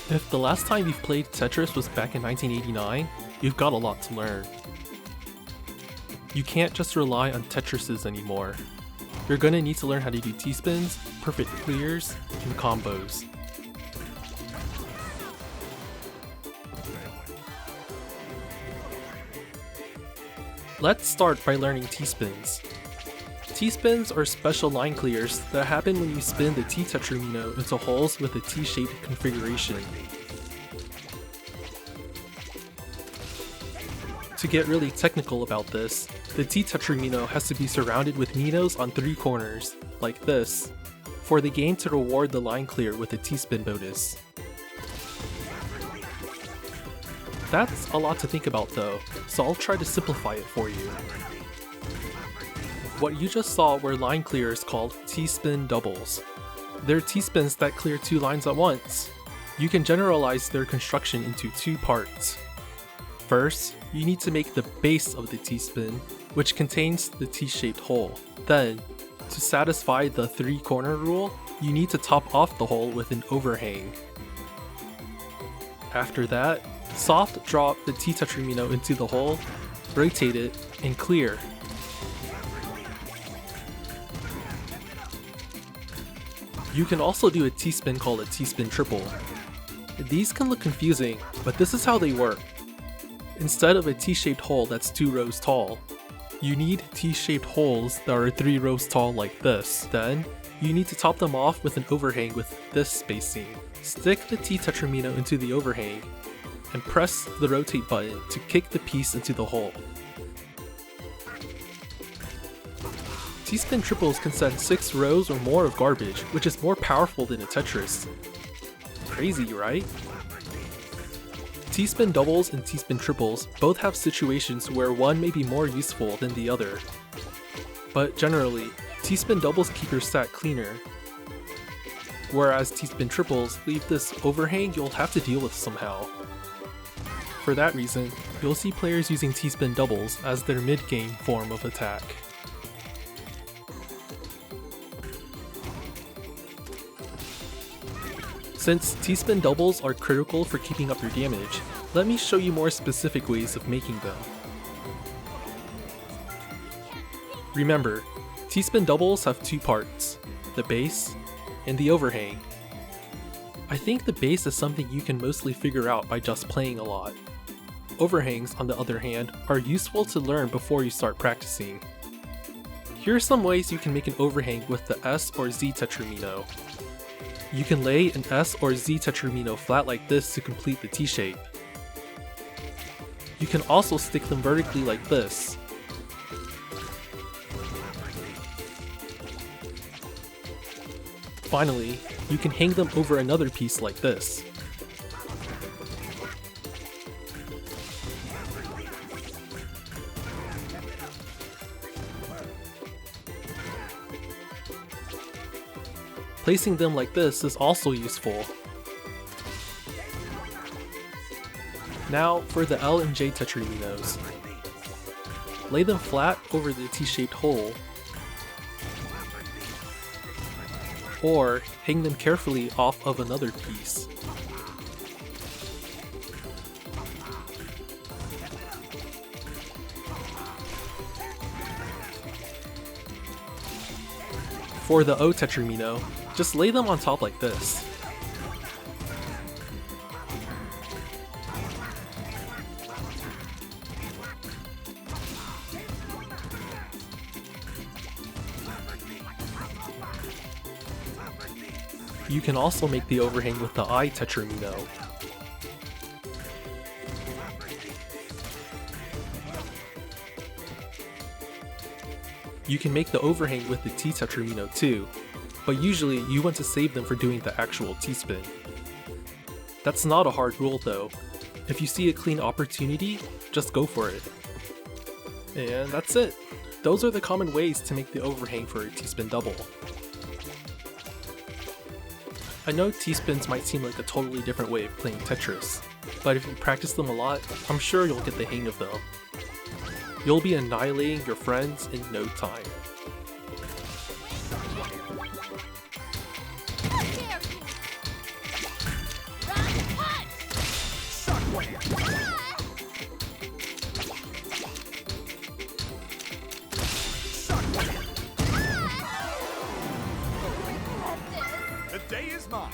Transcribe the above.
If the last time you've played Tetris was back in 1989, you've got a lot to learn. You can't just rely on Tetrises anymore. You're gonna need to learn how to do T-spins, perfect clears, and combos. Let's start by learning T-spins. T-spins are special line clears that happen when you spin the J Tetromino into holes with a T-shaped configuration. To get really technical about this, the J Tetromino has to be surrounded with minos on 3 corners, like this, for the game to reward the line clear with a T-spin bonus. That's a lot to think about though, so I'll try to simplify it for you. What you just saw were line clears called T-spin doubles. They're T-spins that clear 2 lines at once. You can generalize their construction into 2 parts. First, you need to make the base of the T-spin, which contains the T-shaped hole. Then, to satisfy the 3-corner rule, you need to top off the hole with an overhang. After that, soft drop the J Tetromino into the hole, rotate it, and clear. You can also do a T-spin called a T-spin triple. These can look confusing, but this is how they work. Instead of a T-shaped hole that's 2 rows tall, you need T-shaped holes that are 3 rows tall like this. Then, you need to top them off with an overhang with this spacing. Stick the J Tetromino into the overhang, and press the rotate button to kick the piece into the hole. T-spin triples can send 6 rows or more of garbage, which is more powerful than a Tetris. Crazy, right? T-spin doubles and T-spin triples both have situations where one may be more useful than the other. But generally, T-spin doubles keep your stack cleaner, whereas T-spin triples leave this overhang you'll have to deal with somehow. For that reason, you'll see players using T-spin doubles as their mid-game form of attack. Since T-spin doubles are critical for keeping up your damage, let me show you more specific ways of making them. Remember, T-spin doubles have 2 parts, the base and the overhang. I think the base is something you can mostly figure out by just playing a lot. Overhangs, on the other hand, are useful to learn before you start practicing. Here are some ways you can make an overhang with the S or Z Tetromino. You can lay an S or Z Tetromino flat like this to complete the T-shape. You can also stick them vertically like this. Finally, you can hang them over another piece like this. Placing them like this is also useful. Now for the L and J Tetrominos. Lay them flat over the T-shaped hole, or hang them carefully off of another piece. For the O Tetromino, just lay them on top like this. You can also make the overhang with the I Tetromino. You can make the overhang with the T Tetromino too, but usually you want to save them for doing the actual T-spin. That's not a hard rule though. If you see a clean opportunity, just go for it. And that's it. Those are the common ways to make the overhang for a T-spin double. I know T-spins might seem like a totally different way of playing Tetris, but if you practice them a lot, I'm sure you'll get the hang of them. You'll be annihilating your friends in no time. Run, The day is mine.